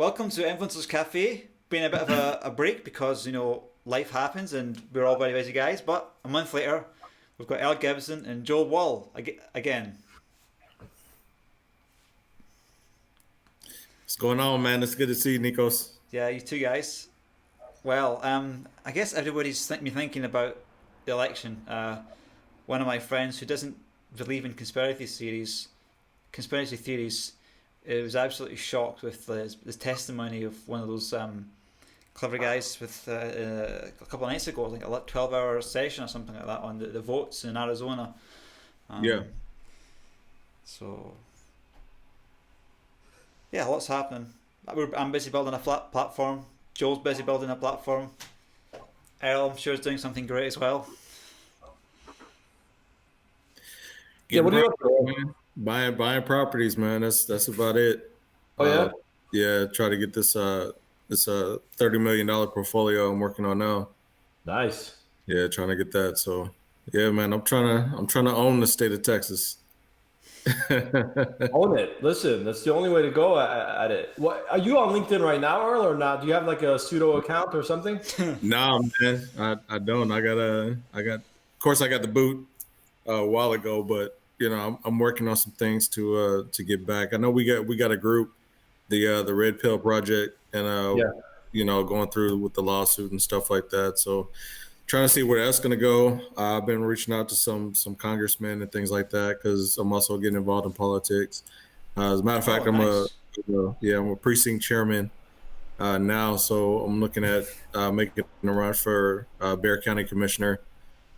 Welcome to Influencers Cafe. Been a bit of a break because life happens and we're all very busy guys. But a month later, we've got Earl Gibson and Wolh again. What's going on, man? It's good to see you, Nikos. Yeah, you two guys. Well, I guess everybody's been thinking about the election. One of my friends who doesn't believe in conspiracy theories, was absolutely shocked with the testimony of one of those clever guys with a couple of nights ago, like a 12-hour session or something like that on the votes in Arizona. Yeah. So, yeah, lots happening. I'm busy building a flat platform. Joel's busy building a platform. Earl, I'm sure, is doing something great as well. Yeah, what are you up to? Buying properties, man. That's about it. Oh yeah? Yeah, try to get this $30 million portfolio I'm working on now. Nice. Yeah, trying to get that. So yeah, man, I'm trying to own the state of Texas. Own it. Listen, that's the only way to go at it. What are you on LinkedIn right now, Earl, or not? Do you have like a pseudo account or something? No, man, I don't. I got of course I got the boot a while ago, but I'm working on some things to get back. I know we got a group, the Red Pill Project, and going through with the lawsuit and stuff like that. So trying to see where that's going to go. I've been reaching out to some congressmen and things like that because I'm also getting involved in politics. As a matter of fact, I'm a precinct chairman now, so I'm looking at making a run for Bexar County Commissioner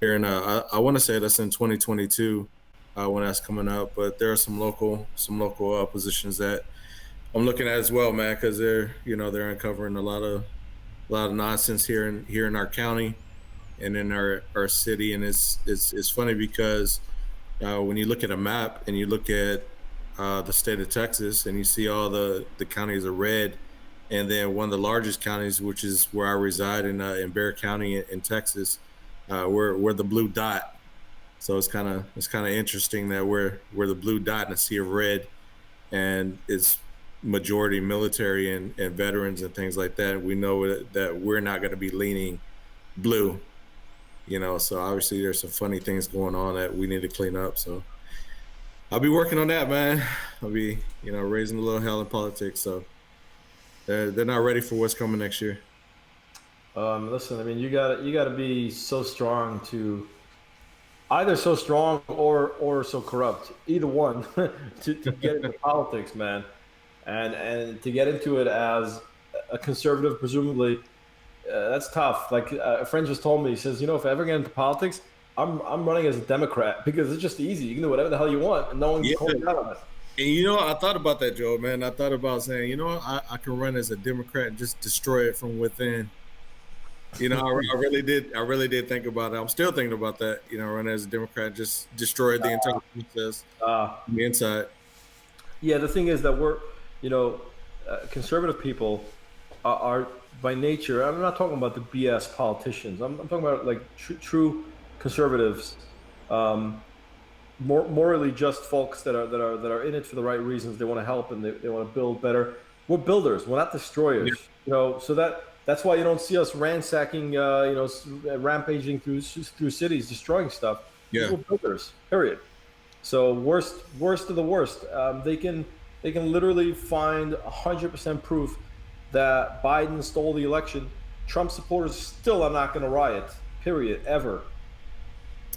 here in I want to say that's in 2022 when that's coming up. But there are some local positions that I'm looking at as well, man, because they're uncovering a lot of nonsense here in our county and in our city. And it's funny because when you look at a map and you look at the state of Texas and you see all the counties are red, and then one of the largest counties, which is where I reside in Bexar County in Texas, we're the blue dot. So it's kind of interesting that we're the blue dot in a sea of red, and it's majority military and veterans and things like that. We know that we're not going to be leaning blue, so obviously there's some funny things going on that we need to clean up. So I'll be working on that, man. I'll be raising a little hell in politics. So they're not ready for what's coming next year. Listen, I mean, you got to be so strong to either so strong or so corrupt, either one, to get into politics, man, and to get into it as a conservative, presumably. That's tough. Like a friend just told me, he says, if I ever get into politics, I'm running as a Democrat because it's just easy. You can do whatever the hell you want, and no one can hold you out on it. And I thought about that, Joe, man. I thought about saying, I can run as a Democrat and just destroy it from within. I really did think about it. I'm still thinking about that. Run as a Democrat, just destroy the entire process from the inside. Yeah, the thing is that we're, conservative people are by nature. I'm not talking about the BS politicians. I'm talking about like true conservatives, morally just folks that are in it for the right reasons. They want to help and they want to build better. We're builders. We're not destroyers. Yeah. So that's why you don't see us ransacking, rampaging through cities, destroying stuff. Yeah. We're builders. Period. So worst of the worst. They can literally find 100% proof that Biden stole the election. Trump supporters still are not going to riot. Period. Ever.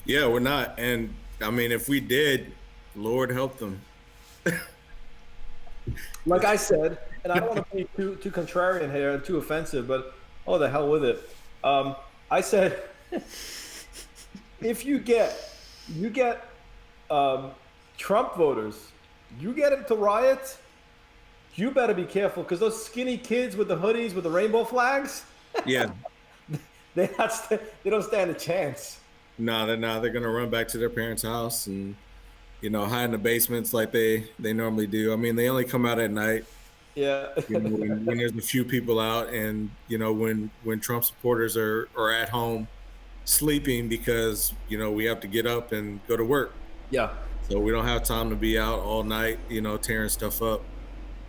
Yeah, we're not. And I mean, if we did, Lord help them. Like I said, and I don't want to be too contrarian here and too offensive, but oh, the hell with it. I said, if you get Trump voters, you get them to riot, you better be careful because those skinny kids with the hoodies with the rainbow flags, yeah, they don't stand a chance. No, they're not. They're gonna run back to their parents' house and hide in the basements like they normally do. I mean, they only come out at night. Yeah. when there's a few people out, and when Trump supporters are at home sleeping because we have to get up and go to work. Yeah. So we don't have time to be out all night, tearing stuff up.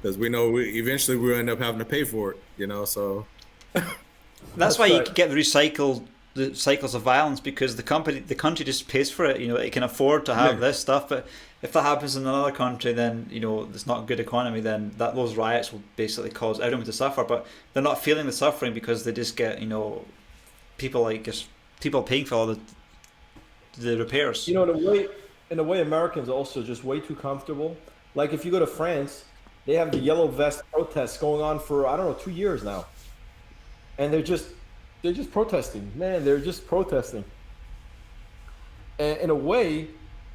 because we know eventually we end up having to pay for it, you know. So That's why right. you can get the cycles of violence, because the country just pays for it. You know, it can afford to have this stuff. But if that happens in another country, then you know it's not a good economy. Then those riots will basically cause everyone to suffer. But they're not feeling the suffering because they just get people paying for all the repairs. You know, in a way, Americans are also just way too comfortable. Like if you go to France, they have the yellow vest protests going on for I don't know 2 years now, and they're just protesting. Man, they're just protesting. And in a way,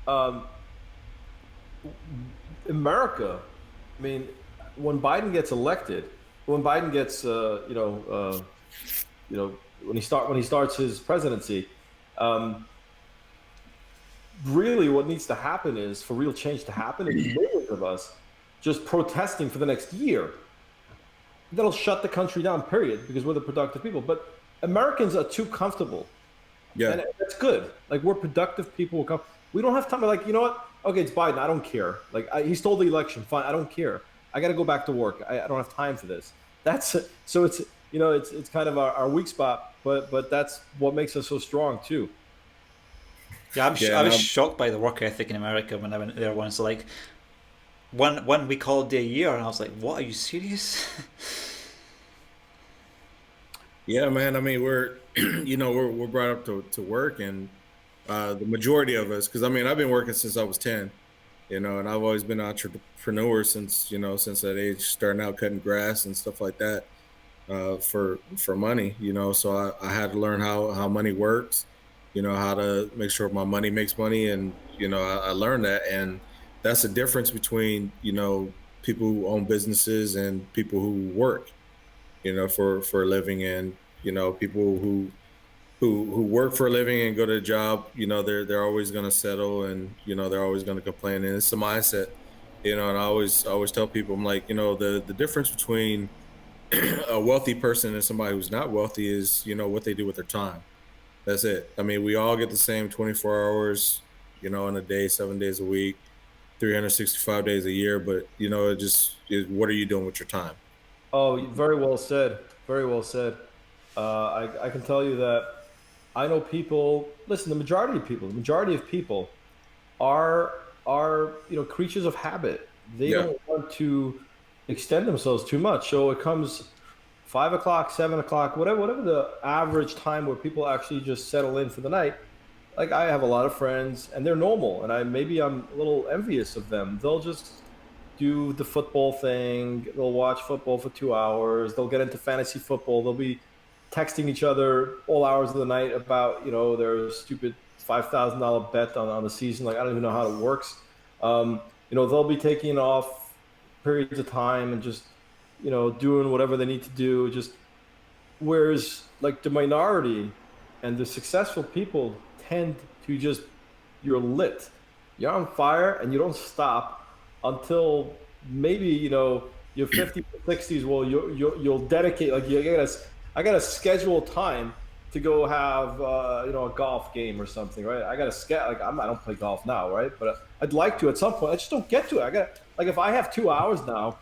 um, America, I mean, when Biden gets elected, when Biden gets, when he starts his presidency, um, really what needs to happen is for real change to happen is millions of us just protesting for the next year. That'll shut the country down, period, because we're the productive people. But Americans are too comfortable. yeah, And that's good. Like we're productive people. We don't have time to like, you know what? Okay, it's Biden. I don't care. Like he stole the election. Fine. I don't care. I got to go back to work. I don't have time for this. That's so it's it's kind of our weak spot, but that's what makes us so strong too. Yeah, yeah, I and was shocked by the work ethic in America when I went there once. Like one week holiday a year, and I was like, "What? Are you serious?" yeah, man. I mean, we're we're brought up to work, and the majority of us, because I mean, I've been working since I was 10, and I've always been an entrepreneur since since that age, starting out cutting grass and stuff like that for money, So I had to learn how money works, how to make sure my money makes money, and I learned that, and that's the difference between people who own businesses and people who work, for a living, and people who work for a living and go to a job, they're always going to settle, and they're always going to complain, and it's a mindset, and I always tell people, I'm like, the difference between a wealthy person and somebody who's not wealthy is what they do with their time. That's it. I mean, we all get the same 24 hours, in a day, 7 days a week, 365 days a year, but it just is, what are you doing with your time? Oh, very well said. Very well said. I can tell you that I know people. Listen, the majority of people are creatures of habit. They Yeah. don't want to extend themselves too much. So it comes 5 o'clock, 7 o'clock, whatever the average time where people actually just settle in for the night. Like I have a lot of friends and they're normal, and I'm a little envious of them. They'll just do the football thing. They'll watch football for 2 hours. They'll get into fantasy football. They'll be texting each other all hours of the night about their stupid $5,000 bet on the season. Like I don't even know how it works. They'll be taking off periods of time and just doing whatever they need to do. Just whereas like the minority and the successful people tend to just you're lit, you're on fire, and you don't stop until maybe you're 50 60s. Well, you'll dedicate like I gotta schedule time to go have a golf game or something, right? I gotta like I don't play golf now, right? But I'd like to at some point. I just don't get to it. I got like if I have 2 hours now,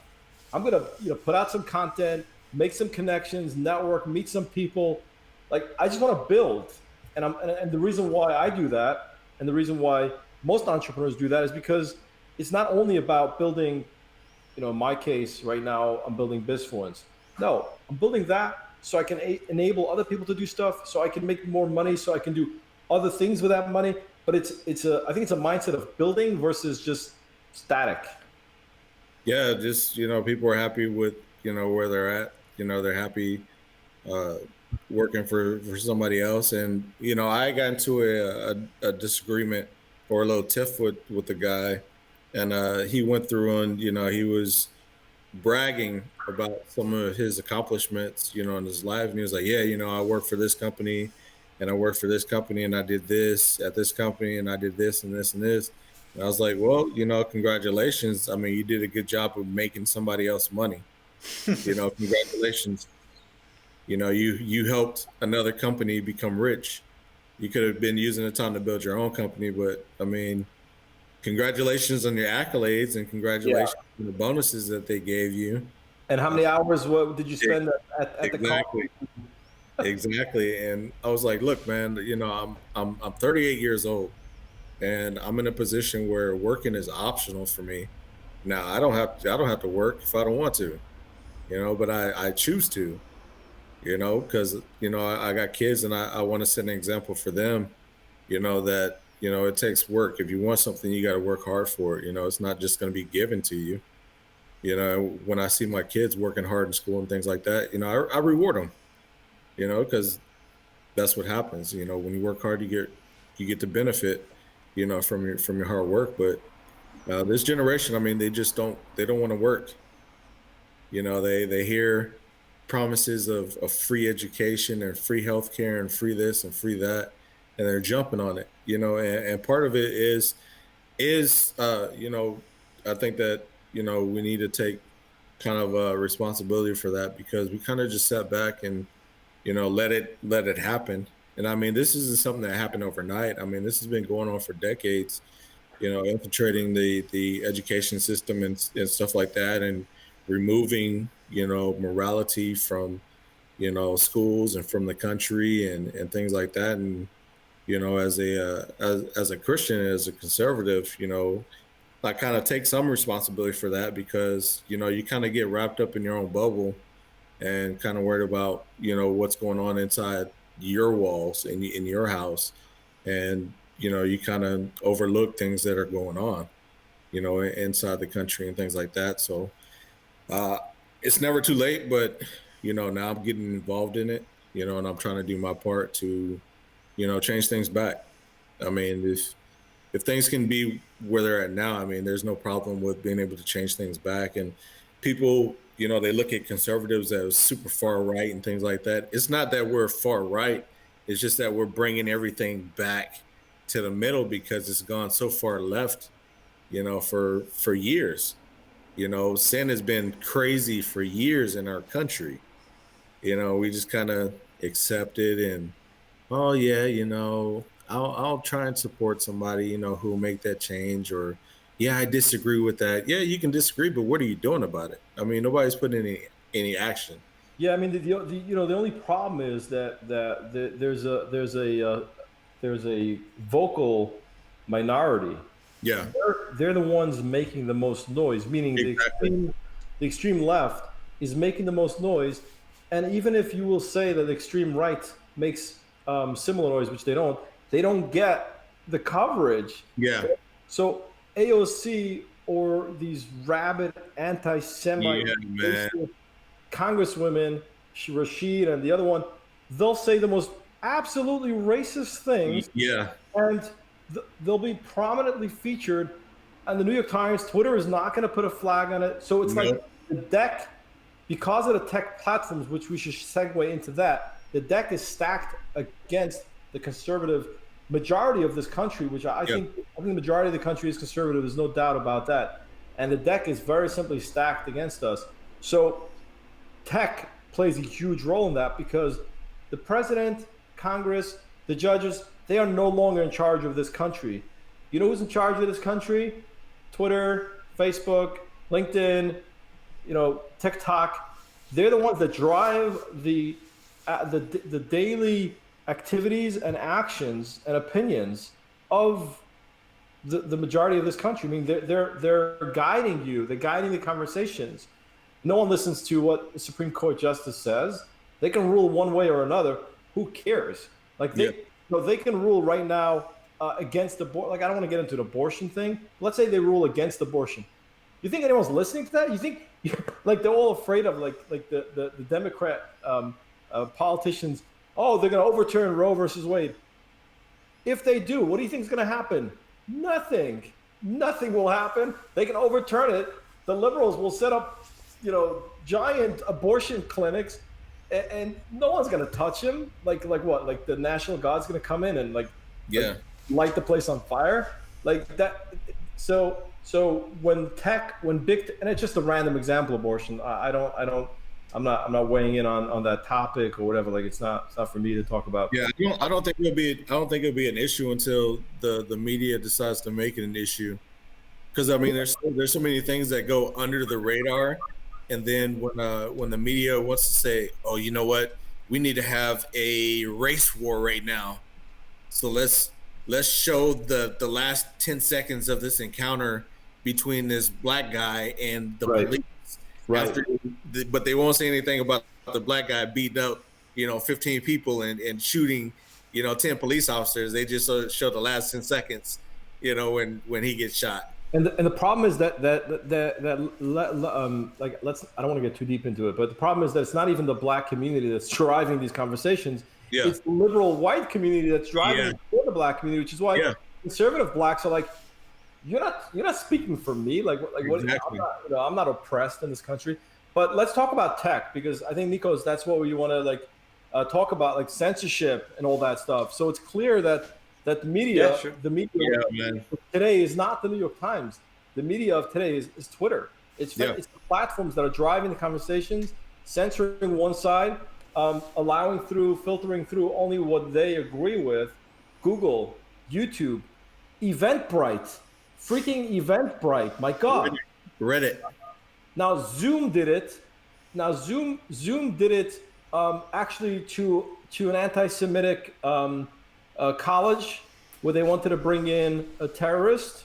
I'm gonna put out some content, make some connections, network, meet some people. Like I just want to build, and the reason why I do that, and the reason why most entrepreneurs do that is because it's not only about building. In my case right now, I'm building BizFluence. No, I'm building that so I can enable other people to do stuff, so I can make more money, so I can do other things with that money. But I think it's a mindset of building versus just static. Yeah, just people are happy with where they're at. They're happy uh, working for somebody else, and I got into a disagreement or a little tiff with the guy, and he went through, and he was bragging about some of his accomplishments, in his life, and he was like, yeah, I work for this company, and I work for this company, and I did this at this company, and I did this and this and this. And I was like, well, congratulations. I mean, you did a good job of making somebody else money. Congratulations. You helped another company become rich. You could have been using the time to build your own company, but I mean, congratulations on your accolades, and Yeah, congratulations the bonuses that they gave you. And how many hours what did you spend at the Exactly. Exactly. And I was like, look, man, I'm 38 years old and I'm in a position where working is optional for me. Now I don't have to work if I don't want to, but I choose to, because I got kids and I want to set an example for them, that it takes work. If you want something, you got to work hard for it. It's not just going to be given to you. When I see my kids working hard in school and things like that, I reward them, because that's what happens. When you work hard, you get the benefit, from your hard work. But this generation, I mean, they don't want to work. They hear promises of free education and free healthcare and free this and free that, and they're jumping on it. And part of it is I think that we need to take kind of responsibility for that, because we kind of just sat back and let it happen. And I mean, this isn't something that happened overnight. I mean, this has been going on for decades, infiltrating the education system and stuff like that, and removing morality from schools and from the country and things like that. And as a Christian, as a conservative, I kind of take some responsibility for that, because you kind of get wrapped up in your own bubble and kind of worried about what's going on inside your walls in your house, and you kind of overlook things that are going on inside the country and things like that. So it's never too late, but now I'm getting involved in it, and I'm trying to do my part to change things back. I mean, if things can be where they're at now, I mean, there's no problem with being able to change things back. And people, they look at conservatives as super far right and things like that. It's not that we're far right. It's just that we're bringing everything back to the middle, because it's gone so far left, for years. Sin has been crazy for years in our country. We just kind of accept it and, oh yeah, I'll try and support somebody, who will make that change. Or, yeah, I disagree with that. Yeah, you can disagree, but what are you doing about it? I mean, nobody's putting any action. Yeah, I mean, the only problem is that there's a vocal minority. Yeah, they're the ones making the most noise. Meaning exactly. the extreme left is making the most noise, and even if you will say that the extreme right makes similar noise, which they don't get the coverage. Yeah. So AOC or these rabid anti-Semite congresswomen, Rashid and the other one, they'll say the most absolutely racist things. Yeah. And they'll be prominently featured. And the New York Times, Twitter is not going to put a flag on it. So it's like the deck, because of the tech platforms, which we should segue into that, the deck is stacked against the conservative majority of this country, which I think the majority of the country is conservative. There's no doubt about that. And the deck is very simply stacked against us. So tech plays a huge role in that, because the president, Congress, the judges, they are no longer in charge of this country. You know who's in charge of this country? Twitter, Facebook, LinkedIn, TikTok. They're the ones that drive the daily activities and actions and opinions of the majority of this country. I mean, they're guiding you. They're guiding the conversations. No one listens to what the Supreme Court justice says. They can rule one way or another. Who cares? Like they can rule right now against abortion. Like, I don't want to get into an abortion thing. Let's say they rule against abortion. You think anyone's listening to that? You think like they're all afraid of like the Democrat politicians? Oh, they're going to overturn Roe versus Wade. If they do, what do you think is going to happen? Nothing. Nothing will happen. They can overturn it. The liberals will set up, giant abortion clinics, and no one's going to touch them. Like what? Like the National Guard's going to come in and like light the place on fire, like that. So when big, and it's just a random example, abortion. I'm not weighing in on that topic or whatever. Like it's not for me to talk about. Yeah, I don't think it'll be an issue until the media decides to make it an issue. Because I mean, there's so many things that go under the radar, and then when the media wants to say, oh, you know what, we need to have a race war right now, so let's show the last 10 seconds of this encounter between this black guy and the Right. police. Right. But they won't say anything about the black guy beating up 15 people and shooting 10 police officers. They just show the last 10 seconds when he gets shot. And the problem is that like I don't want to get too deep into it, but the problem is that it's not even the black community that's driving these conversations. Yeah. It's the liberal white community that's driving for the black community, which is why conservative blacks are like, you're not speaking for me. Like exactly. what? I'm not oppressed in this country. But let's talk about tech, because I think, Nikos, that's what we want to talk about, like censorship and all that stuff. So it's clear that the media, the media of today is not the New York Times. The media of today is Twitter. It's the platforms that are driving the conversations, censoring one side, filtering through only what they agree with. Google, YouTube, Eventbrite, freaking Eventbrite. My God. Reddit. Now Zoom did it. Zoom did it actually to an anti-Semitic college where they wanted to bring in a terrorist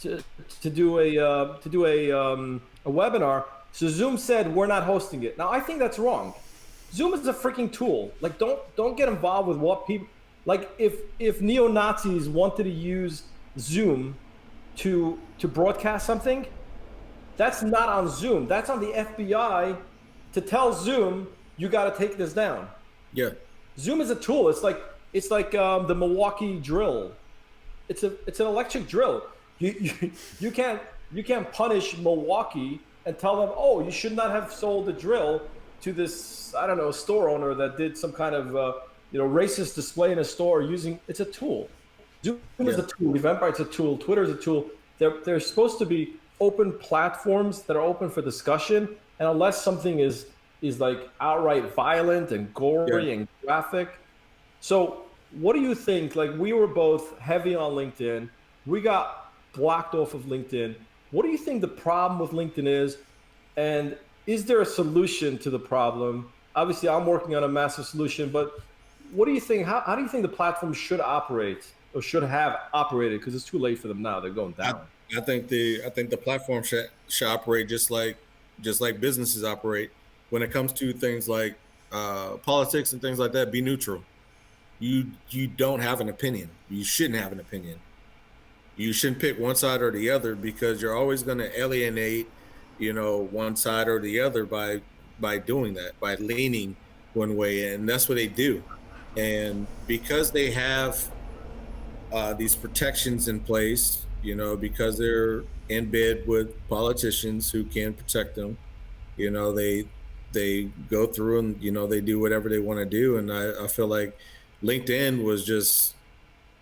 to do a webinar. So Zoom said, we're not hosting it. Now I think that's wrong. Zoom is a freaking tool. Like don't get involved with what people like. If neo-Nazis wanted to use Zoom to broadcast something, that's not on Zoom. That's on the FBI to tell Zoom, you got to take this down. Yeah. Zoom is a tool. It's like the Milwaukee drill. It's an electric drill. You can't punish Milwaukee and tell them, oh, you should not have sold the drill to this, I don't know, store owner that did some kind of racist display in a store using. It's a tool. Zoom is a tool. Eventbrite's a tool. Twitter is a tool. They're supposed to be open platforms that are open for discussion, and unless something is like outright violent and gory and graphic. So what do you think? Like, we were both heavy on LinkedIn. We got blocked off of LinkedIn. What do you think the problem with LinkedIn is? And is there a solution to the problem? Obviously, I'm working on a massive solution, but what do you think? How do you think the platform should operate or should have operated? Because it's too late for them now. They're going down. I think the platform should operate just like businesses operate. When it comes to things like politics and things like that, be neutral. You don't have an opinion. You shouldn't have an opinion. You shouldn't pick one side or the other, because you're always going to alienate, one side or the other by doing that, by leaning one way, and that's what they do. And because they have these protections in place, because they're in bed with politicians who can protect them, they go through and, they do whatever they want to do. And I feel like LinkedIn was just,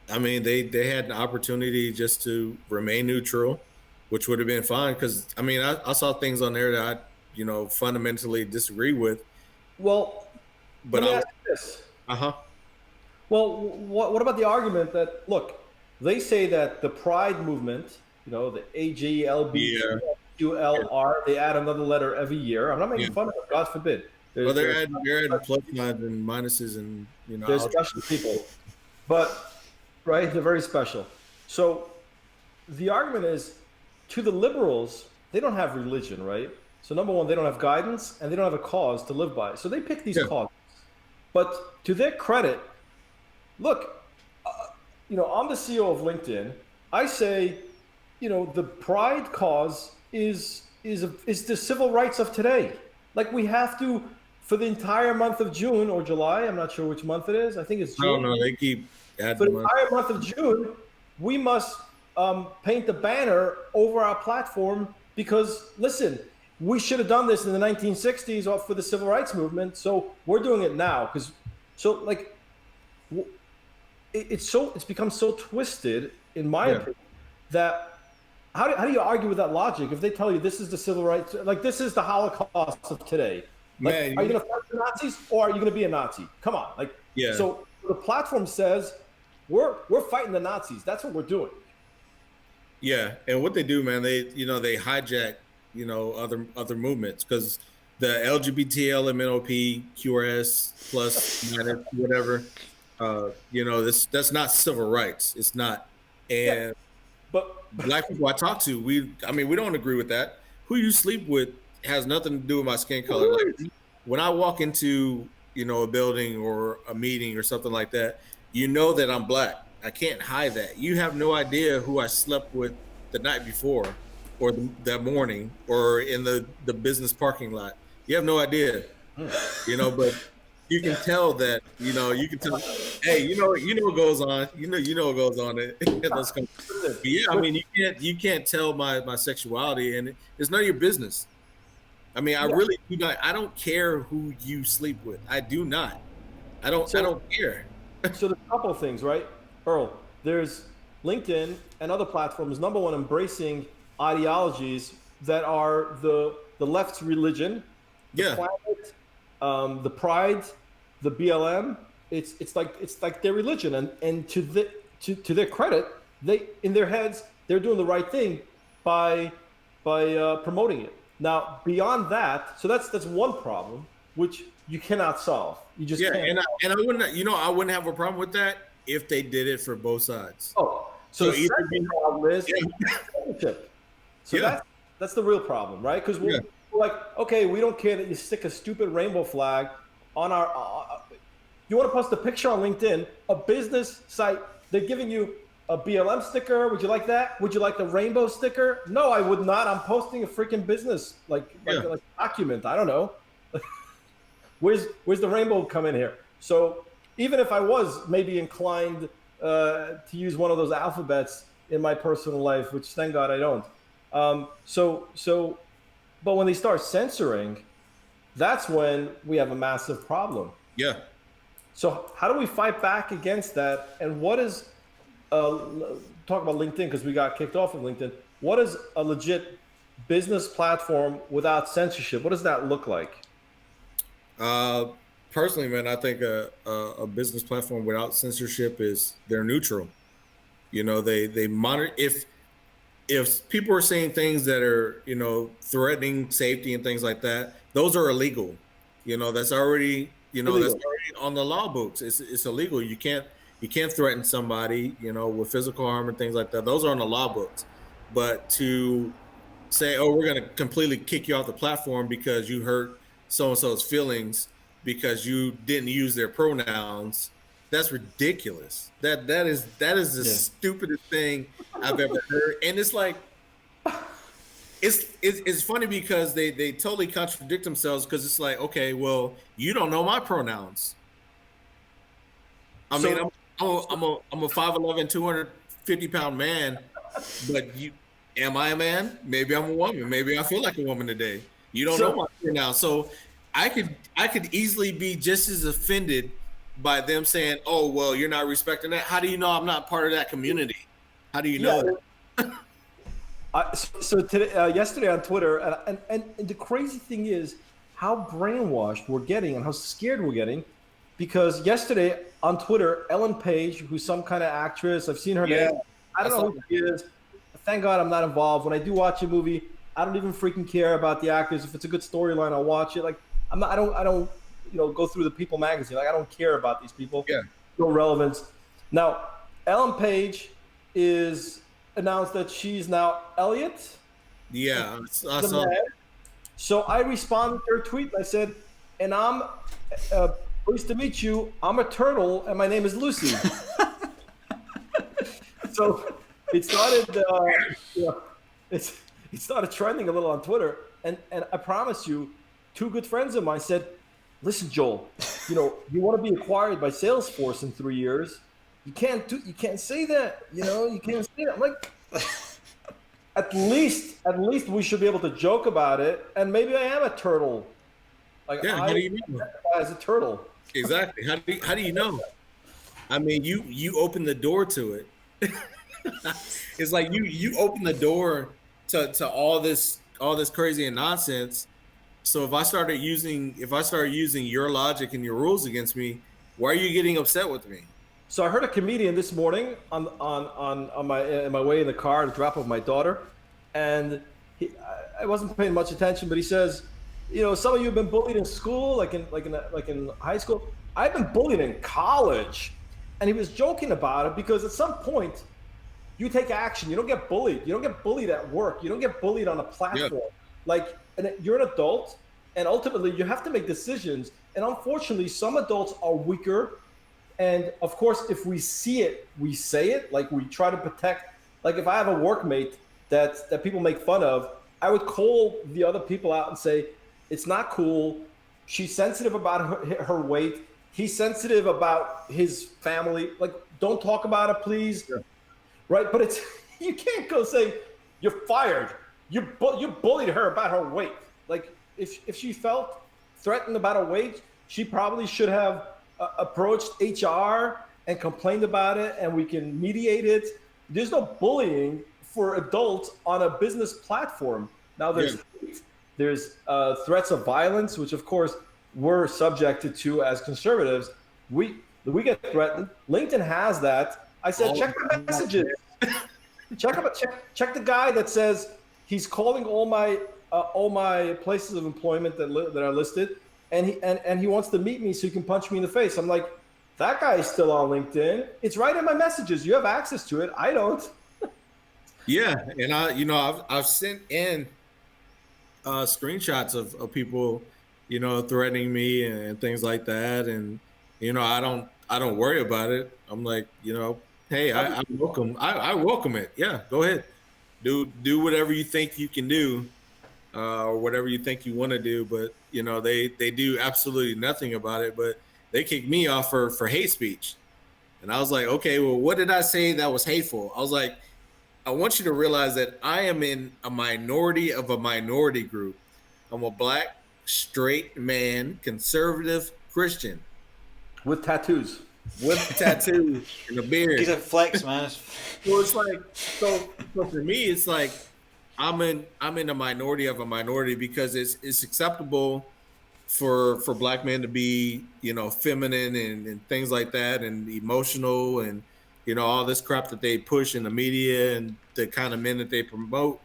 they had an opportunity just to remain neutral, which would have been fine. Because, I saw things on there that I, fundamentally disagree with. Well, but let me ask you this. Well, what about the argument that, look, they say that the Pride movement, the AGLBQLR, they add another letter every year. I'm not making fun of it, God forbid. They're adding plus signs and minuses, and they're special people, but right, they're very special. So the argument is, to the liberals, they don't have religion, right? So number one, they don't have guidance, and they don't have a cause to live by. So they pick these causes. But to their credit, look, I'm the CEO of LinkedIn. I say, the Pride cause is the civil rights of today. Like, we have to, for the entire month of June or July, I'm not sure which month it is. I think it's June. I don't know. They keep adding. For the entire month of June, we must paint the banner over our platform, because, listen, we should have done this in the 1960s for the civil rights movement. So we're doing it now. It's become so twisted, in my opinion, that how do you argue with that logic if they tell you this is the civil rights, like this is the Holocaust of today? Like, are you going to fight the Nazis, or are you going to be a Nazi? Come on, So the platform says we're fighting the Nazis. That's what we're doing. Yeah, and what they do, man, they hijack, other movements, because the LGBT, LMNOP, QRS plus minus whatever, that's not civil rights. It's not. Yeah, And but black people I talk to, we don't agree with that. Who you sleep with has nothing to do with my skin color. Like, when I walk into, a building or a meeting or something like that, that I'm black. I can't hide that. You have no idea who I slept with the night before, or that morning, or in the business parking lot. You have no idea, but you can tell that, you can tell, hey, what goes on, what goes on in those companies. But yeah, I mean, you can't tell my sexuality, and it's none of your business. I mean, I really do not. I don't care who you sleep with. I do not. I don't care. So there's a couple of things, right, Earl? There's LinkedIn and other platforms. Number one, embracing ideologies that are the left's religion, the planet, the pride, the BLM. It's like their religion, and to their credit, they in their heads they're doing the right thing by promoting it. Now, beyond that, so that's one problem which you cannot solve. You just can't. And I wouldn't, I wouldn't have a problem with that if they did it for both sides. Oh, so the second problem is censorship. So that's the real problem, right? Because we're like, okay, we don't care that you stick a stupid rainbow flag on our. You want to post a picture on LinkedIn, a business site, they're giving you a BLM sticker. Would you like that? Would you like the rainbow sticker? No, I would not. I'm posting a freaking business like document. I don't know. Where's the rainbow come in here? So even if I was maybe inclined to use one of those alphabets in my personal life, which thank God I don't. But when they start censoring, that's when we have a massive problem. Yeah. So how do we fight back against that? And what is talk about LinkedIn, because we got kicked off of LinkedIn. What is a legit business platform without censorship? What does that look like? Personally, man, I think a business platform without censorship they're neutral. They monitor if people are saying things that are, threatening safety and things like that, those are illegal. That's already, that's already on the law books. It's illegal. You can't threaten somebody, with physical harm and things like that. Those are on the law books. But to say, oh, we're going to completely kick you off the platform because you hurt so-and-so's feelings because you didn't use their pronouns, that's ridiculous. That is the stupidest thing I've ever heard. And it's like, it's funny because they totally contradict themselves, because it's like, okay, well, you don't know my pronouns. I mean, I'm a 5'11", 250-pound man, but am I a man? Maybe I'm a woman. Maybe I feel like a woman today. You don't know my pronouns. So I could easily be just as offended by them saying, oh, well, you're not respecting that. How do you know I'm not part of that community? How do you know that? So today, yesterday on Twitter, and the crazy thing is how brainwashed we're getting and how scared we're getting, because yesterday on Twitter, Ellen Page, who's some kind of actress, I've seen her name. I don't know who she is. Thank God I'm not involved. When I do watch a movie, I don't even freaking care about the actors. If it's a good storyline, I'll watch it. Like I don't go through the People magazine. Like I don't care about these people. Yeah. No relevance. Now, Ellen Page is announced that she's now Elliot. Yeah. I saw. So I responded to her tweet and I said, and I'm pleased to meet you. I'm a turtle and my name is Lucy. So it started it started trending a little on Twitter, and I promise you, two good friends of mine said, listen, Joel, you want to be acquired by Salesforce in 3 years. You can't say that, you can't say that. I'm like, at least we should be able to joke about it, and maybe I am a turtle. Like, yeah, how do you know? As a turtle. Exactly. How do you know? I mean, you open the door to it. It's like you open the door to all this crazy and nonsense. So if I started using your logic and your rules against me, why are you getting upset with me? So I heard a comedian this morning on my in my way in the car to drop off my daughter, and I wasn't paying much attention, but he says, some of you have been bullied in school, like in high school. I've been bullied in college, and he was joking about it because at some point you take action. You don't get bullied. You don't get bullied at work. You don't get bullied on a platform. And you're an adult, and ultimately you have to make decisions. And unfortunately, some adults are weaker. And of course, if we see it, we say it. Like we try to protect. Like if I have a workmate that people make fun of, I would call the other people out and say, it's not cool. She's sensitive about her weight. He's sensitive about his family. Like, don't talk about it, please. Sure. Right? But you can't go say you're fired. You bullied her about her weight. Like if she felt threatened about her weight, she probably should have approached HR and complained about it, and we can mediate it. There's no bullying for adults on a business platform. Now there's threats of violence, which of course we're subjected to as conservatives. We get threatened. LinkedIn has that. I said, check the messages. check the guy that says he's calling all my places of employment that are listed, and he wants to meet me so he can punch me in the face. I'm like, that guy is still on LinkedIn. It's right in my messages. You have access to it. I don't. Yeah, and I've sent in screenshots of people, threatening me and things like that, and I don't worry about it. I'm like, hey, I welcome it. Yeah, go ahead, do whatever you think you can do, or whatever you think you want to do. But they do absolutely nothing about it. But they kicked me off for hate speech, and I was like, okay, well, what did I say that was hateful? I was like, I want you to realize that I am in a minority of a minority group. I'm a black, straight man, conservative Christian. With tattoos. And a beard. He's a flex, man. So it's like, so for me, it's like I'm in a minority of a minority because it's acceptable for black men to be, feminine and things like that, and emotional, and all this crap that they push in the media and the kind of men that they promote.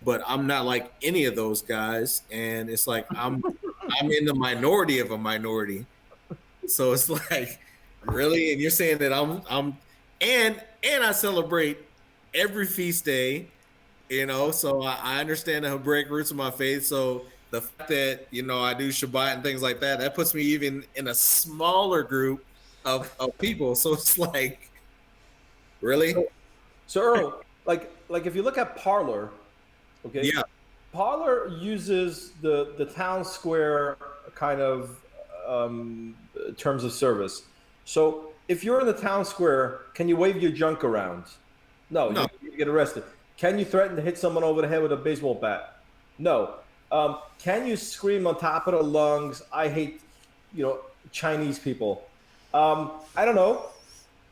But I'm not like any of those guys, and it's like I'm in the minority of a minority. So it's like, really? And you're saying that and I celebrate every feast day, so I understand the Hebraic roots of my faith. So the fact that, I do Shabbat and things like that puts me even in a smaller group of people. So it's like, really? So Earl, like if you look at Parler, okay? Yeah. Parler uses the town square kind of terms of service. So if you're in the town square, can you wave your junk around? No. You get arrested. Can you threaten to hit someone over the head with a baseball bat? No. Can you scream on top of their lungs, I hate, Chinese people? I don't know.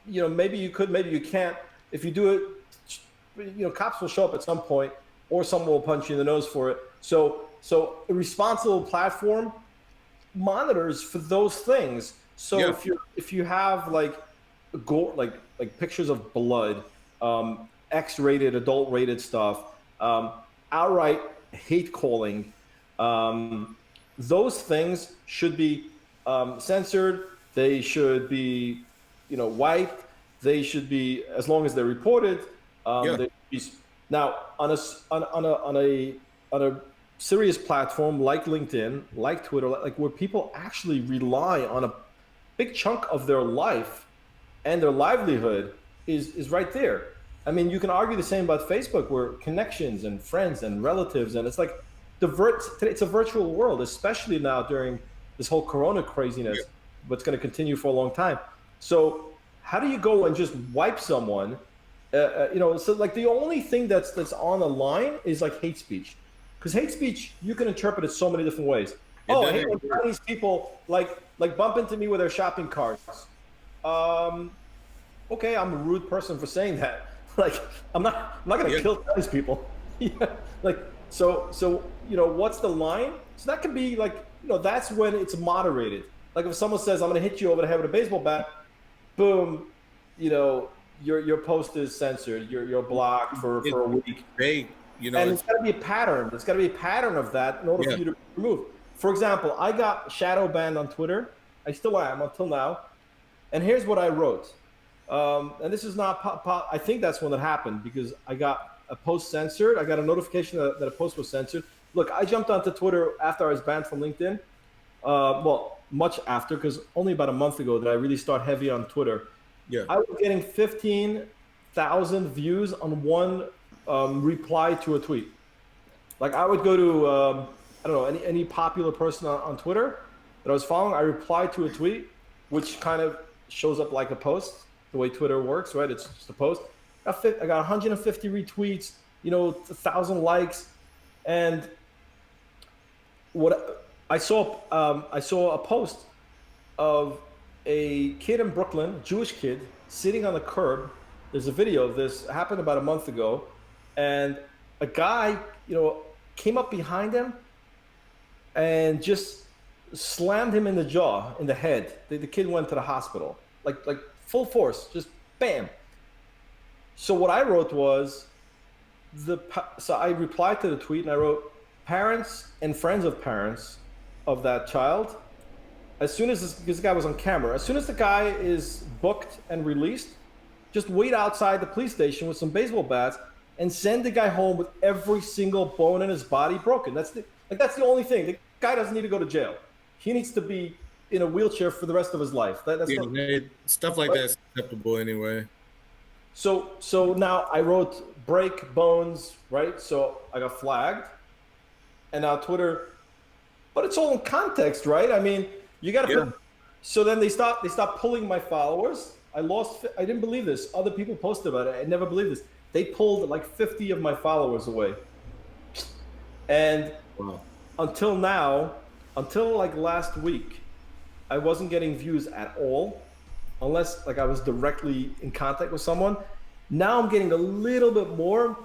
Maybe you could, maybe you can't. If you do it, cops will show up at some point, or someone will punch you in the nose for it. So a responsible platform monitors for those things. So yeah. if you have like gore, like pictures of blood, X-rated, adult-rated stuff, outright hate calling, those things should be censored. They should be, wiped. They should be, as long as they're reported. Now on a serious platform like LinkedIn, like Twitter, like where people actually rely on a big chunk of their life and their livelihood is right there. I mean, you can argue the same about Facebook, where connections and friends and relatives, and it's like it's a virtual world, especially now during this whole Corona craziness, but it's going to continue for a long time. So how do you go and just wipe someone? So like the only thing that's on the line is like hate speech, because hate speech you can interpret it so many different ways. I hate when Chinese people like bump into me with their shopping carts. Okay, I'm a rude person for saying that. Like I'm not gonna kill Chinese people. Like so what's the line? So that could be like that's when it's moderated. Like if someone says I'm gonna hit you over the head with a baseball bat, boom, your post is censored, you're blocked for a week. They, and it's got to be a pattern. There's got to be a pattern of that in order for you to remove. For example, I got shadow banned on Twitter. I still am until now. And here's what I wrote. And this is not, I think that's when it happened because I got a post censored. I got a notification that a post was censored. Look, I jumped onto Twitter after I was banned from LinkedIn. Well, much after, because only about a month ago did I really start heavy on Twitter. Yeah. I was getting 15,000 views on one reply to a tweet. Like I would go to, I don't know, any popular person on Twitter that I was following, I replied to a tweet, which kind of shows up like a post, the way Twitter works, right? It's just a post. I got 150 retweets, 1,000 likes. And what I saw a post of a kid in Brooklyn, Jewish kid, sitting on the curb. There's a video of this. It happened about a month ago. And a guy, came up behind him and just slammed him in the jaw, in the head. The kid went to the hospital, like full force, just bam. So what I wrote was, so I replied to the tweet and I wrote, parents and friends of parents of that child, as soon as this guy was on camera, as soon as the guy is booked and released, just wait outside the police station with some baseball bats and send the guy home with every single bone in his body broken. That's the only thing. The guy doesn't need to go to jail. He needs to be in a wheelchair for the rest of his life. Stuff like that's acceptable anyway. So now I wrote break bones, right? So I got flagged, and now Twitter, but it's all in context, right? I mean, you got to. Yeah. So then they stopped pulling my followers. I didn't believe this. Other people posted about it. I never believed this. They pulled like 50 of my followers away. And until like last week, I wasn't getting views at all, unless like I was directly in contact with someone. Now I'm getting a little bit more.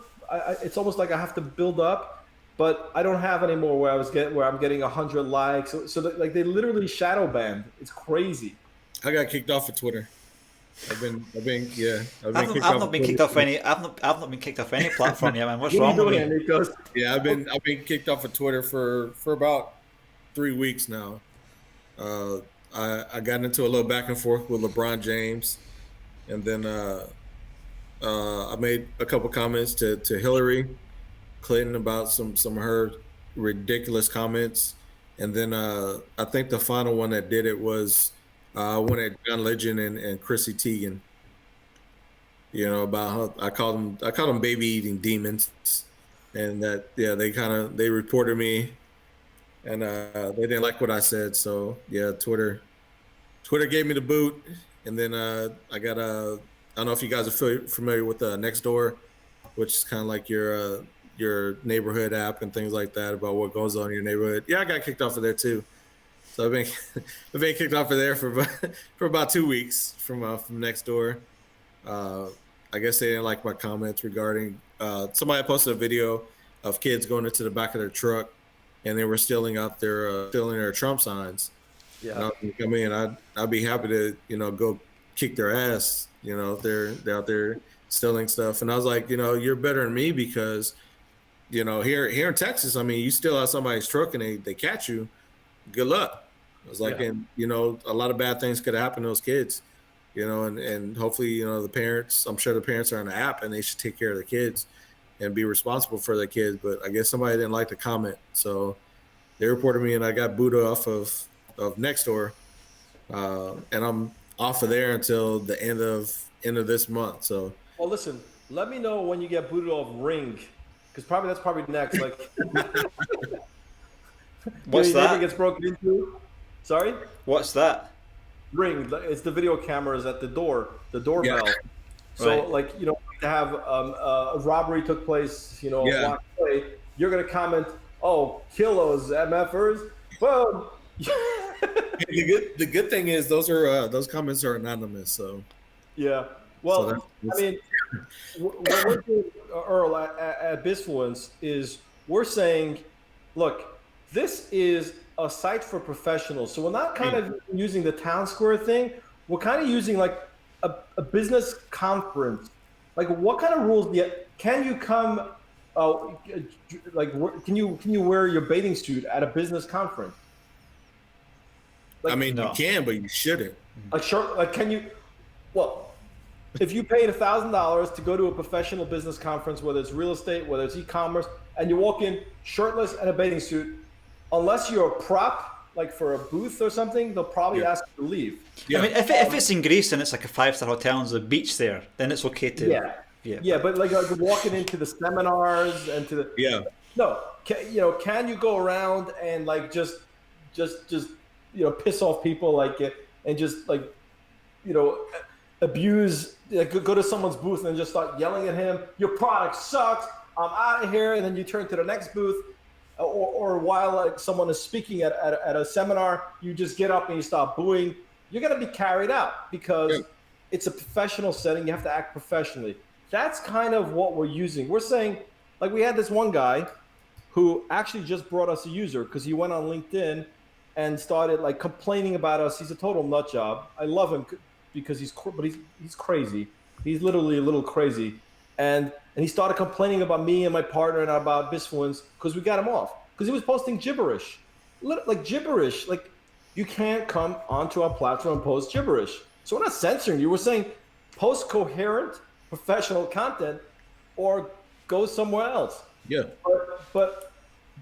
It's almost like I have to build up, but I don't have any more where I'm getting 100 likes. So like they literally shadow banned. It's crazy. I got kicked off of Twitter. I've been I've not been kicked off any platform yet, man. What's wrong with me? Yeah, I've been kicked off of Twitter for about 3 weeks now. I got into a little back and forth with LeBron James, and then I made a couple comments to Hillary Clinton about some of her ridiculous comments, and then I think the final one that did it was one at John Legend and Chrissy Teigen. About how I called them baby eating demons, and that they reported me, and they didn't like what I said. So yeah, Twitter gave me the boot, and then I got I don't know if you guys are familiar with Nextdoor, which is kind of like your neighborhood app and things like that about what goes on in your neighborhood. Yeah, I got kicked off of there too. So I've been kicked off of there for about 2 weeks from Nextdoor. I guess they didn't like my comments regarding somebody posted a video of kids going into the back of their truck and they were stealing their Trump signs. Yeah. I mean, I'd be happy to go kick their ass. They're out there stealing stuff, and I was like, you're better than me because here in Texas, I mean, you steal out somebody's truck and they catch you. Good luck. I was like, and a lot of bad things could happen to those kids, and hopefully, the parents, I'm sure the parents are on the app and they should take care of the kids and be responsible for their kids. But I guess somebody didn't like the comment. So they reported me and I got booted off of Nextdoor. And I'm off of there until the end of this month. So, well, listen, let me know when you get booted off Ring, because that's probably next. Like, what's that? Gets broken into. Sorry? What's that? Ring. It's the video cameras at the doorbell. Yeah. So, like, to have a robbery took place, a block away, you're going to comment, oh, kill those MFers. Boom. The good thing is those comments are anonymous. So yeah. Well, I mean, what we're doing, Earl, at Bisfluence is we're saying, look, this is a site for professionals. So we're not kind of using the town square thing. We're kind of using like a business conference, like what kind of rules can you come? Like, can you wear your bathing suit at a business conference? I mean, you No. can, but you shouldn't. Like, sure, like, can you? Well, if you paid $1,000 to go to a professional business conference, whether it's real estate, whether it's e-commerce, and you walk in shirtless and a bathing suit, unless you're a prop, like for a booth or something, they'll probably ask you to leave. I mean, if it's in Greece and it's like a 5-star hotel and there's a beach there, then it's okay to. But like walking into the seminars and to the can you go around and like just piss off people like and just like abuse, like go to someone's booth and just start yelling at him, your product sucks, I'm out of here, and then you turn to the next booth, or while like someone is speaking at a seminar, you just get up and you start booing. You're gonna be carried out because it's a professional setting. You have to act professionally. That's kind of what we're using. We're saying, like, we had this one guy who actually just brought us a user because he went on LinkedIn and started like complaining about us. He's a total nut job. I love him because he's crazy. He's literally a little crazy. And he started complaining about me and my partner and about Bisfluence because we got him off because he was posting gibberish, like gibberish. Like, you can't come onto our platform and post gibberish. So we're not censoring you. We're saying post coherent professional content or go somewhere else. Yeah. But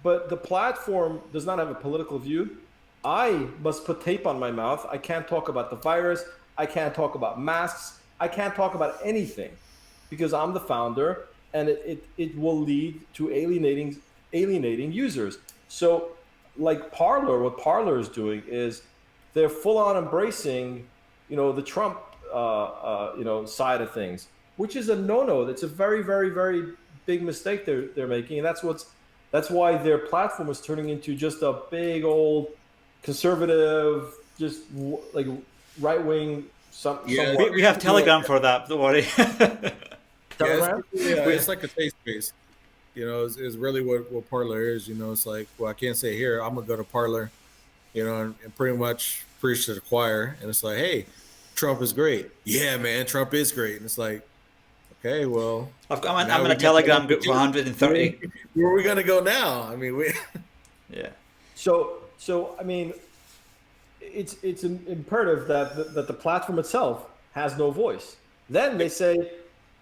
the platform does not have a political view. I must put tape on my mouth. I can't talk about the virus. I can't talk about masks. I can't talk about anything because I'm the founder, and it will lead to alienating users. So like Parler, what Parler is doing is they're full on embracing, the Trump side of things, which is a no-no. That's a very, very, very big mistake they're making, and that's why their platform is turning into just a big old conservative, just like right-wing. We have Telegram for that. Don't worry. Telegram? It's like a safe space. Is really what Parler is. It's like, well, I can't say here. I'm gonna go to Parler, and pretty much preach to the choir, and it's like, hey, Trump is great. Yeah, man, Trump is great. And it's like, okay, well, I'm in a Telegram group for 130. Where are we gonna go now? I mean, Yeah. So I mean, it's imperative that the platform itself has no voice. Then they say,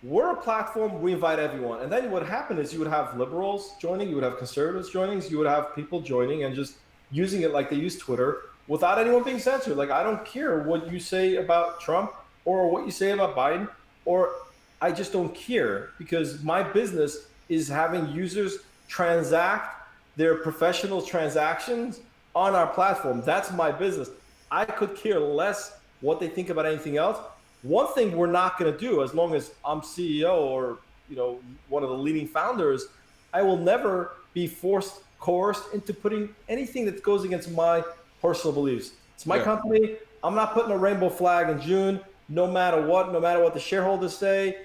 we're a platform, we invite everyone. And then what happened is you would have liberals joining, you would have conservatives joining, you would have people joining and just using it like they use Twitter without anyone being censored. Like, I don't care what you say about Trump or what you say about Biden, or I just don't care, because my business is having users transact their professional transactions on our platform. That's my business. I could care less what they think about anything else. One thing we're not going to do, as long as I'm CEO or one of the leading founders, I will never be coerced into putting anything that goes against my personal beliefs. It's my company. I'm not putting a rainbow flag in June, no matter what the shareholders say.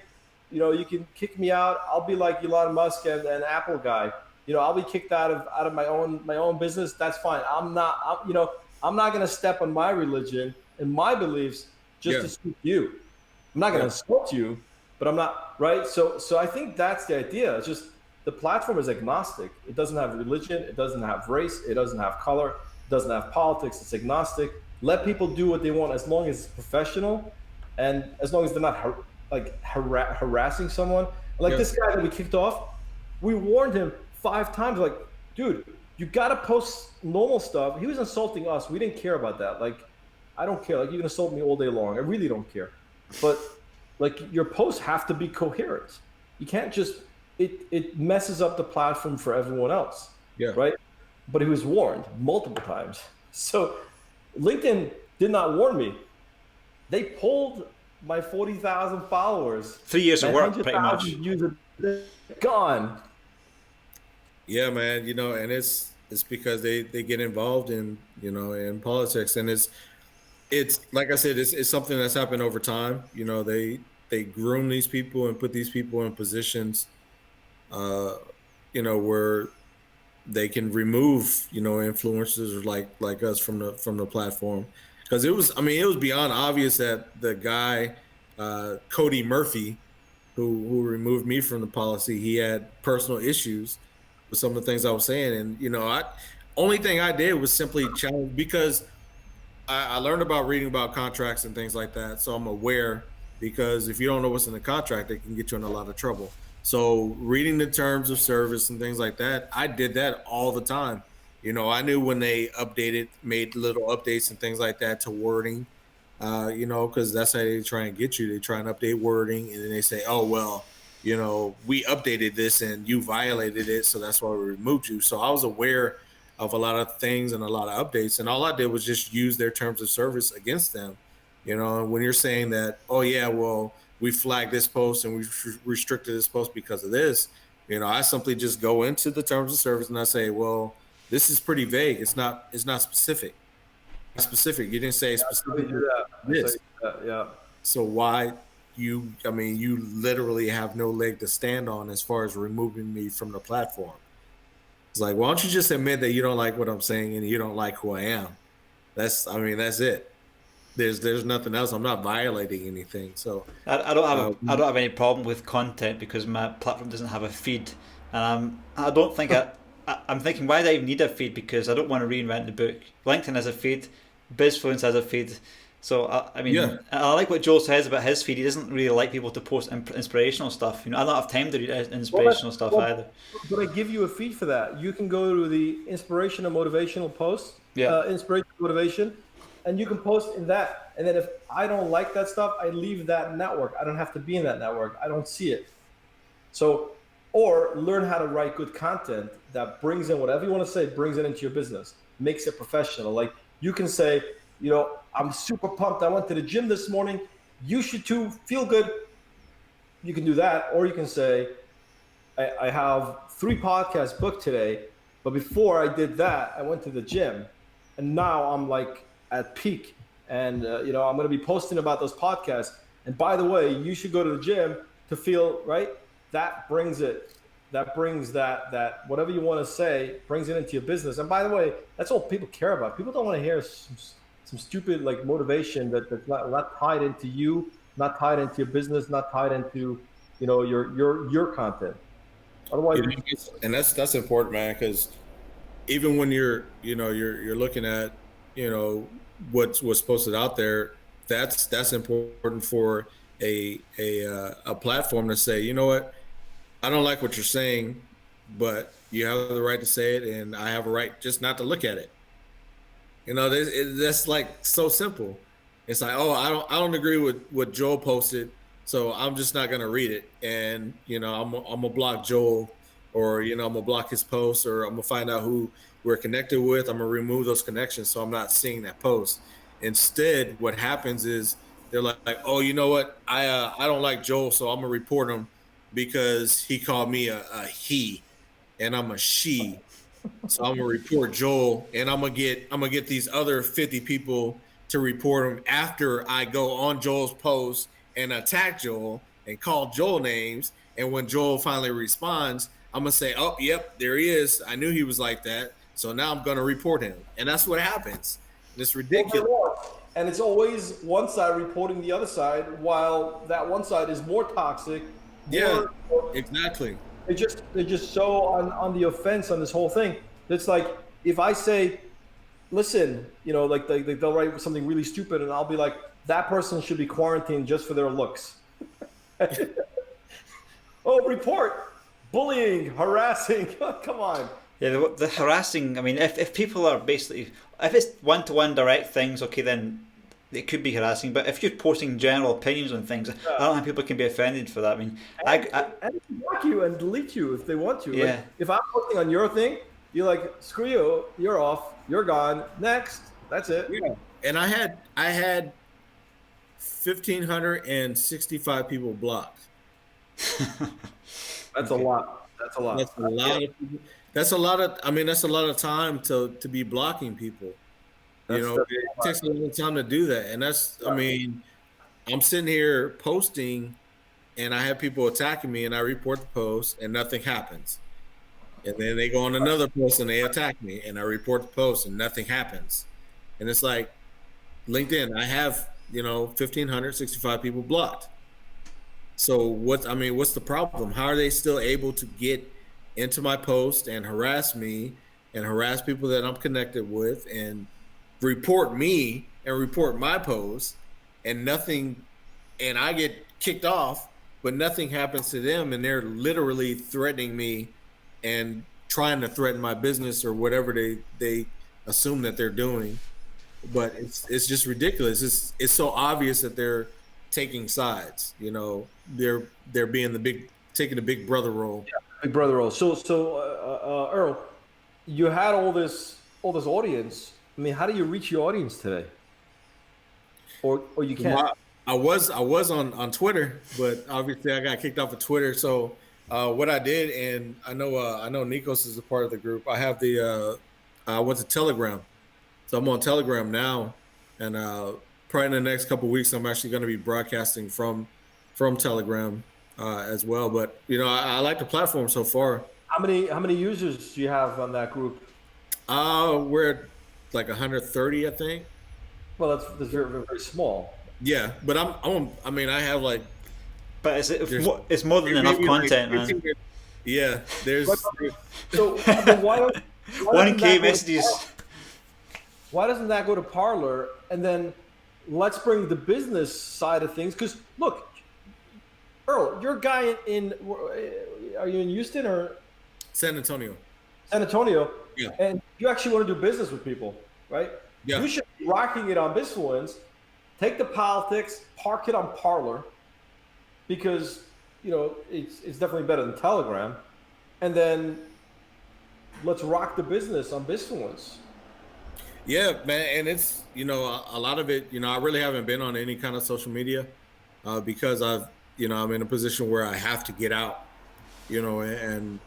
You can kick me out. I'll be like Elon Musk and Apple guy. I'll be kicked out of my own business. That's fine. I'm not going to step on my religion and my beliefs just to suit you. I'm not going to insult you, but I'm not, right? So I think that's the idea. It's just the platform is agnostic. It doesn't have religion. It doesn't have race. It doesn't have color. It doesn't have politics. It's agnostic. Let people do what they want as long as it's professional and as long as they're not harassing someone. Like this guy that we kicked off, we warned him 5 times, like, dude, you got to post normal stuff. He was insulting us. We didn't care about that. Like, I don't care. Like, you can insult me all day long. I really don't care. But like, your posts have to be coherent. You can't just, it messes up the platform for everyone else. Yeah. Right. But he was warned multiple times. So LinkedIn did not warn me. They pulled my 40,000 followers. 3 years of work, pretty much. Users, gone. Yeah, man. And it's because they get involved in politics, and it's like I said, it's something that's happened over time. They groom these people and put these people in positions, where they can remove, influencers like us from the platform. Because it was beyond obvious that the guy Cody Murphy, who removed me from the policy. He had personal issues with some of the things I was saying, and only thing I did was simply challenge, because I learned about reading about contracts and things like that, so I'm aware. Because if you don't know what's in the contract, it can get you in a lot of trouble. So reading the terms of service and things like that, I did that all the time. I knew when they made little updates and things like that to wording, because that's how they try and get you. They try and update wording, and then they say, oh, well, we updated this and you violated it, so that's why we removed you. So I was aware of a lot of things and a lot of updates, and all I did was just use their terms of service against them. And when you're saying that, oh yeah, well, we flagged this post and we restricted this post because of this, I simply just go into the terms of service and I say, well, this is pretty vague. It's not specific. It's specific. You didn't say specific. This. Yeah. So why you literally have no leg to stand on as far as removing me from the platform. It's like, why don't you just admit that you don't like what I'm saying and you don't like who I am? That's it. There's nothing else. I'm not violating anything. So I don't have any problem with content because my platform doesn't have a feed, and I don't think I'm thinking, why do I even need a feed? Because I don't want to reinvent the book. LinkedIn has a feed, BizFluence has a feed. So I like what Joel says about his feed. He doesn't really like people to post inspirational stuff. I don't have time to read inspirational stuff either. But I give you a feed for that. You can go to the inspirational motivational posts. Inspiration motivation. And you can post in that. And then if I don't like that stuff, I leave that network. I don't have to be in that network. I don't see it. So, or learn how to write good content that brings in whatever you want to say, brings it into your business, makes it professional. Like you can say, I'm super pumped. I went to the gym this morning. You should too. Feel good. You can do that. Or you can say, I have 3 podcasts booked today, but before I did that, I went to the gym. And now I'm like, at peak, and I'm going to be posting about those podcasts. And by the way, you should go to the gym to feel right. That brings that whatever you want to say, brings it into your business. And by the way, that's all people care about. People don't want to hear some stupid like motivation that's not tied into you, not tied into your business, not tied into your content. Otherwise, and that's important, man, because even when you're looking at what's posted out there, that's important for a platform to say, you know what, I don't like what you're saying, but you have the right to say it, and I have a right just not to look at it. That's like so simple. It's like, oh, I don't agree with what Joel posted, so I'm just not gonna read it, and I'm gonna block Joel, or I'm gonna block his post, or I'm gonna find out who we're connected with. I'm gonna remove those connections so I'm not seeing that post. Instead, what happens is they're like, oh, you know what? I don't like Joel, so I'm gonna report him because he called me a he, and I'm a she. So I'm gonna report Joel, and I'm gonna get these other 50 people to report him after I go on Joel's post and attack Joel and call Joel names. And when Joel finally responds, I'm gonna say, oh, yep, there he is. I knew he was like that. So now I'm going to report him. And that's what happens. It's ridiculous. And it's always one side reporting the other side, while that one side is more toxic. Exactly. They're just so on the offense on this whole thing. It's like, if I say, listen, like they'll write something really stupid, and I'll be like, that person should be quarantined just for their looks. Oh, report. Bullying, harassing. Come on. Yeah, the harassing, if people are basically, if it's one-to-one direct things, okay, then it could be harassing. But if you're posting general opinions on things, I don't think people can be offended for that. And block you and delete you if they want to. Yeah. Like, if I'm posting on your thing, you're like, screw you, you're off, you're gone, next, that's it. Yeah. And I had 1,565 people blocked. That's a lot. That's a lot. That's a lot of people. That's a lot of time to be blocking people. It takes a lot of time to do that. And I'm sitting here posting, and I have people attacking me, and I report the post, and nothing happens. And then they go on another post and they attack me, and I report the post and nothing happens. And it's like LinkedIn, I have 1,565 people blocked. So what's the problem? How are they still able to get into my post and harass me and harass people that I'm connected with and report me and report my post and nothing, and I get kicked off, but nothing happens to them, and they're literally threatening me and trying to threaten my business or whatever they assume that they're doing. But it's just ridiculous. It's so obvious that they're taking sides. They're being taking the big brother role. Yeah, big brother role. So Earl, you had all this audience. I mean, how do you reach your audience today? Or you can't? Well, I was on Twitter, but obviously I got kicked off of Twitter. So what I did, and I know Nikos is a part of the group. I have I went to Telegram, so I'm on Telegram now, and probably in the next couple of weeks I'm actually going to be broadcasting from Telegram as well. But I like the platform so far. How many users do you have on that group? We're at like 130, I think. Well, that's very, very small. Yeah, but I have like. But it's more than enough content, like, man. Yeah, there's. So why 1K messages. Why doesn't that go to Parler, and then let's bring the business side of things? Because look, Earl, you're a guy are you in Houston or San Antonio? San Antonio. Yeah. And you actually want to do business with people, right? Yeah. You should be rocking it on Bisfluence. Take the politics, park it on Parler, because it's definitely better than Telegram, and then let's rock the business on Bisfluence. Yeah, man, and it's a lot of it. I really haven't been on any kind of social media because I'm in a position where I have to get out, and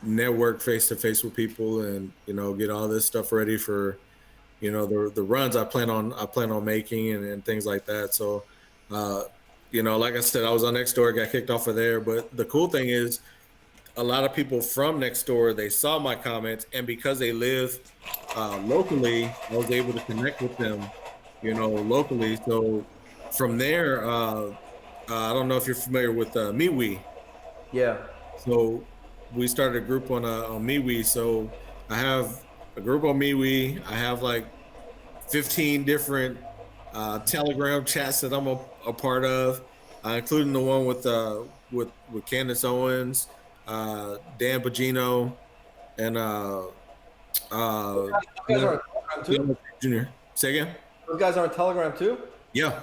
network face to face with people, and get all this stuff ready for the runs I plan on making and things like that. So like I said, I was on Nextdoor, got kicked off of there, but the cool thing is a lot of people from Nextdoor, they saw my comments, and because they live locally, I was able to connect with them locally. So from there, I don't know if you're familiar with MeWe. Yeah. So we started a group on MeWe. So I have a group on MeWe. I have like 15 different Telegram chats that I'm a part of, including the one with Candace Owens, Dan Bogino, and guys are on Telegram too? Jr. Say again? Those guys are on Telegram too? Yeah.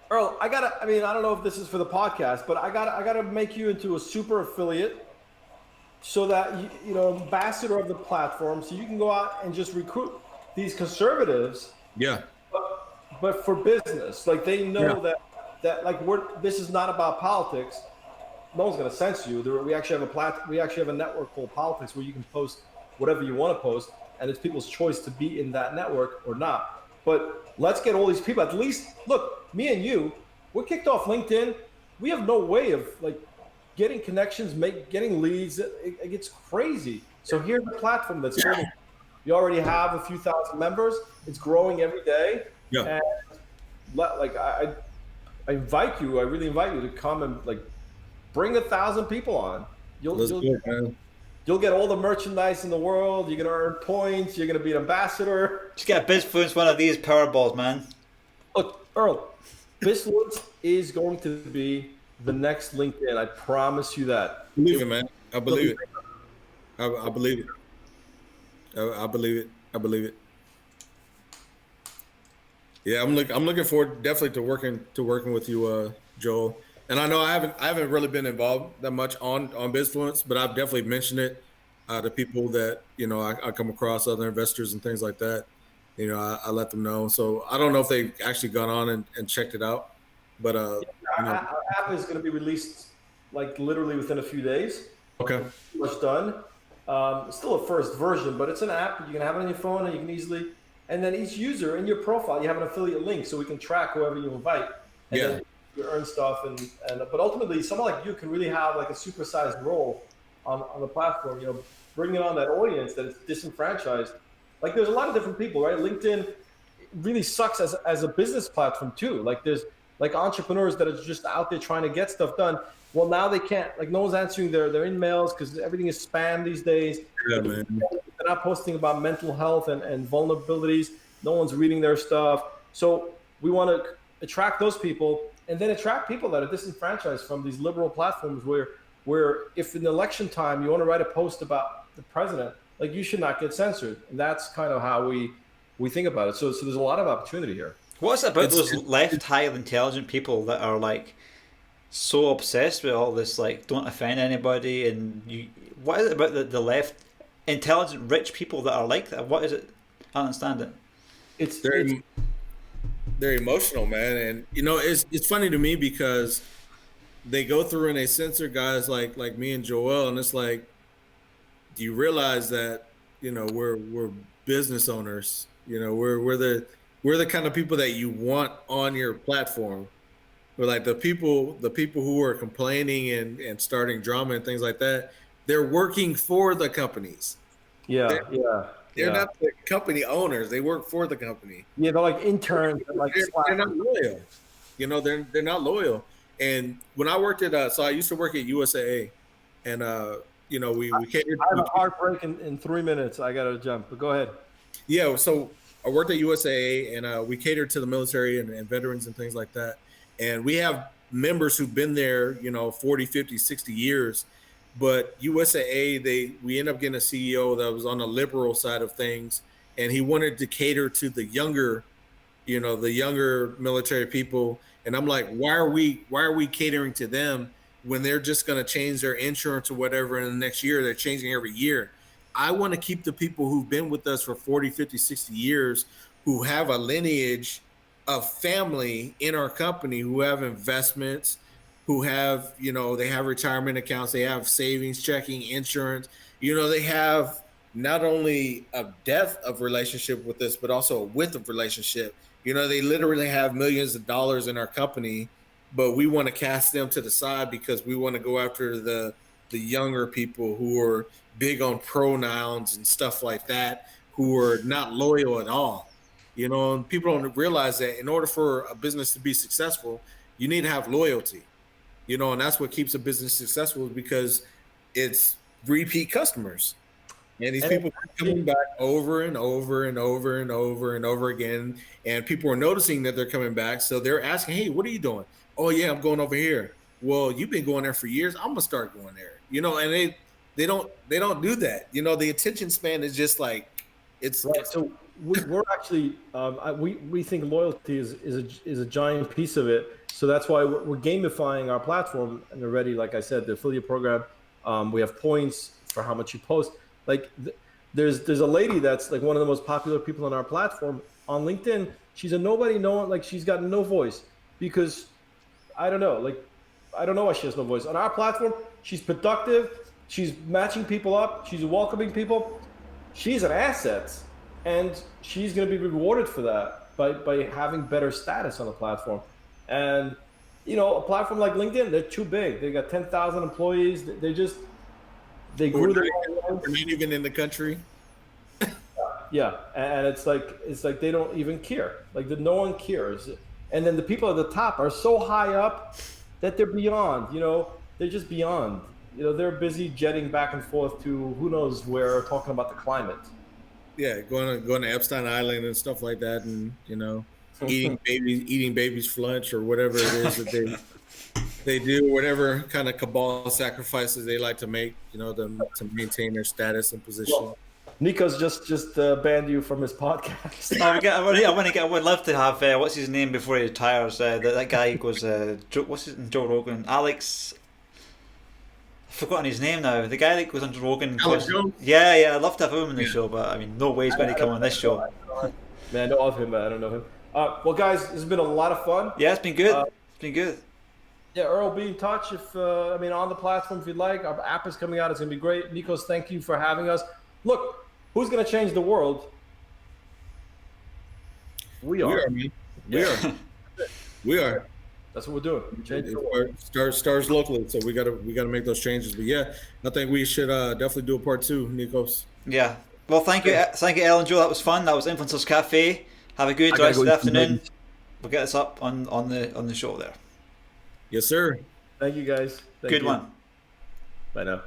Earl, I don't know if this is for the podcast, but I gotta make you into a super affiliate, so that ambassador of the platform, so you can go out and just recruit these conservatives. Yeah. But for business, like they know that like this is not about politics. No one's gonna censor you. We actually have a network called Politics where you can post whatever you want to post, and it's people's choice to be in that network or not. But let's get all these people. At least look, me and you, we're kicked off LinkedIn. We have no way of like getting connections, getting leads. It gets crazy. So here's a platform that's building. You already have a few thousand members. It's growing every day. Yeah. And I invite you. I really invite you to come and like bring 1,000 people on. You'll get all the merchandise in the world. You're gonna earn points. You're gonna be an ambassador. Just get Bisfluence one of these Powerballs, man. Look, Earl, Bisfluence is going to be the next LinkedIn. I promise you that. I believe it, man. I believe it. I believe it. I believe it. I believe it. Yeah, I'm looking forward definitely to working with you, Joel. And I know I haven't really been involved that much on Bisfluence, but I've definitely mentioned it to people that I come across, other investors and things like that. I let them know. So I don't know if they've actually gone on and checked it out, but our app is going to be released like literally within a few days. Okay. Pretty much done. It's still a first version, but it's an app. You can have it on your phone, and you can easily. And then each user in your profile, you have an affiliate link, so we can track whoever you invite. And then you earn stuff, but ultimately, someone like you can really have like a supersized role on the platform. Bringing on that audience that is disenfranchised. Like there's a lot of different people, right? LinkedIn really sucks as a business platform too. Like there's like entrepreneurs that are just out there trying to get stuff done. Well, now they can't. Like no one's answering their emails because everything is spam these days. Yeah, man. They're not posting about mental health and vulnerabilities. No one's reading their stuff. So we want to attract those people, and then attract people that are disenfranchised from these liberal platforms where if in election time you want to write a post about the president, like you should not get censored. And that's kind of how we think about it. So there's a lot of opportunity here. What's it about those left highly intelligent people that are like so obsessed with all this, like don't offend anybody, and what is it about the left intelligent rich people that are like that? What is it? I don't understand it. It's they're emotional, man, and it's funny to me because they go through and they censor guys like me and Joel, and it's like, do you realize that we're business owners? We're the kind of people that you want on your platform. We're like the people who are complaining and starting drama and things like that. They're working for the companies. They're not the company owners. They work for the company. Yeah, they're like interns. They're not loyal. They're not loyal. And when I worked so I used to work at USAA, and we catered. I have a hard break in 3 minutes. I gotta jump, but go ahead. Yeah, so I worked at USAA, and we catered to the military and veterans and things like that. And we have members who've been there, 40, 50, 60 years. But USAA, we end up getting a CEO that was on the liberal side of things, and he wanted to cater to the younger military people. And I'm like, why are we catering to them when they're just going to change their insurance or whatever in the next year? They're changing every year. I want to keep the people who've been with us for 40, 50, 60 years, who have a lineage of family in our company, who have investments, who have, they have retirement accounts, they have savings, checking, insurance. They have not only a depth of relationship with us, but also a width of relationship. They literally have millions of dollars in our company, but we want to cast them to the side because we want to go after the younger people who are big on pronouns and stuff like that, who are not loyal at all. And people don't realize that in order for a business to be successful, you need to have loyalty. And that's what keeps a business successful, because it's repeat customers. And these people are coming back over and over and over and over and over again. And people are noticing that they're coming back. So they're asking, hey, what are you doing? Oh, yeah, I'm going over here. Well, you've been going there for years. I'm going to start going there. And they don't do that. The attention span is just like, it's right. So we're actually, we think loyalty is a giant piece of it. So that's why we're gamifying our platform, and already, like I said, the affiliate program, we have points for how much you post. Like there's a lady that's like one of the most popular people on our platform on LinkedIn. She's a nobody, like she's got no voice, because I don't know why she has no voice. On our platform, she's productive, she's matching people up, she's welcoming people. She's an asset, and she's going to be rewarded for that by having better status on the platform. And a platform like LinkedIn, they're too big. They got 10,000 employees. They grew their own. We're not even in the country. Yeah, and it's like they don't even care. Like no one cares. And then the people at the top are so high up that they're beyond. They're just beyond. They're busy jetting back and forth to who knows where, talking about the climate. Yeah, going to Epstein Island and stuff like that, and eating babies for lunch or whatever it is that they do, whatever kind of cabal sacrifices they like to make, to maintain their status and position. Well, Nico's just banned you from his podcast. I would love to have what's his name before he retires. That guy goes, Joe Rogan, Alex. I've forgotten his name now. The guy that goes on Joe Rogan. Yeah, I'd love to have him on the show, but I mean, no way he's going to come on this show. Man, I know of him, but I don't know him. Well, guys, this has been a lot of fun. Yeah, it's been good. It's been good. Yeah, Earl, be in touch if on the platform if you'd like. Our app is coming out. It's going to be great. Nikos, thank you for having us. Look, who's going to change the world? We are. We are. That's what we're doing. Stars locally, so we gotta make those changes. But yeah, I think we should definitely do a part 2, Nikos. Yeah. Well, thank you, Ellen Joe. That was fun. That was Influencers Cafe. Have a good rest of the afternoon. we'll get this up on the show there. Yes, sir. Thank you, guys. Thank Good you. one. Bye now.